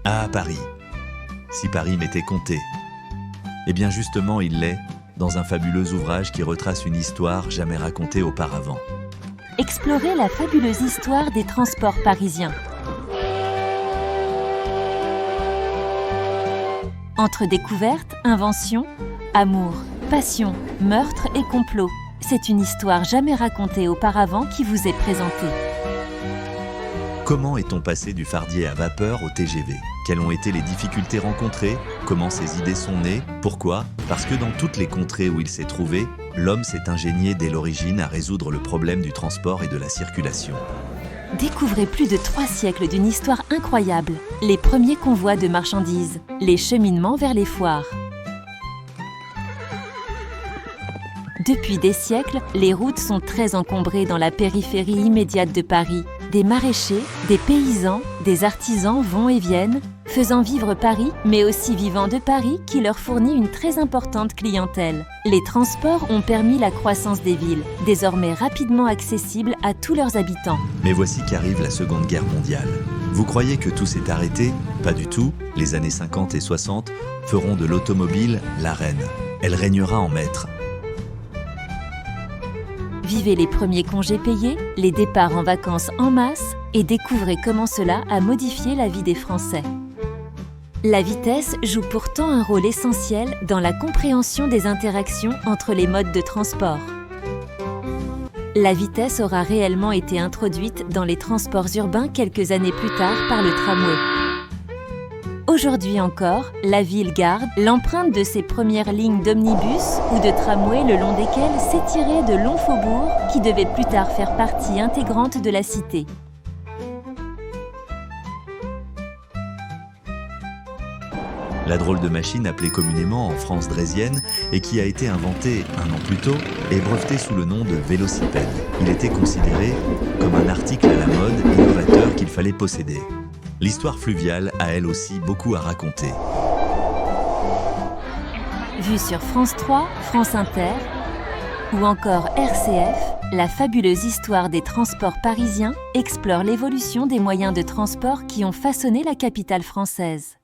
Ah, Paris. Si Paris m'était compté. Eh bien justement, il l'est, dans un fabuleux ouvrage qui retrace une histoire jamais racontée auparavant. Explorez la fabuleuse histoire des transports parisiens. Entre découvertes, inventions, amour, passion, meurtre et complot, c'est une histoire jamais racontée auparavant qui vous est présentée. Comment est-on passé du fardier à vapeur au TGV? Quelles ont été les difficultés rencontrées? Comment ces idées sont nées? Pourquoi? Parce que dans toutes les contrées où il s'est trouvé, l'homme s'est ingénié dès l'origine à résoudre le problème du transport et de la circulation. Découvrez plus de 3 siècles d'une histoire incroyable. Les premiers convois de marchandises, les cheminements vers les foires. Depuis des siècles, les routes sont très encombrées dans la périphérie immédiate de Paris. Des maraîchers, des paysans, des artisans vont et viennent, faisant vivre Paris, mais aussi vivant de Paris qui leur fournit une très importante clientèle. Les transports ont permis la croissance des villes, désormais rapidement accessibles à tous leurs habitants. Mais voici qu'arrive la Seconde Guerre mondiale. Vous croyez que tout s'est arrêté? Pas du tout. Les années 50 et 60 feront de l'automobile la reine. Elle régnera en maître. Vivez les premiers congés payés, les départs en vacances en masse et découvrez comment cela a modifié la vie des Français. La vitesse joue pourtant un rôle essentiel dans la compréhension des interactions entre les modes de transport. La vitesse aura réellement été introduite dans les transports urbains quelques années plus tard par le tramway. Aujourd'hui encore, la ville garde l'empreinte de ses premières lignes d'omnibus ou de tramway le long desquelles s'étiraient de longs faubourgs qui devaient plus tard faire partie intégrante de la cité. La drôle de machine appelée communément en France draisienne et qui a été inventée un an plus tôt est brevetée sous le nom de vélocipède. Il était considéré comme un article à la mode innovateur qu'il fallait posséder. L'histoire fluviale a elle aussi beaucoup à raconter. Vue sur France 3, France Inter ou encore RCF, la fabuleuse histoire des transports parisiens explore l'évolution des moyens de transport qui ont façonné la capitale française.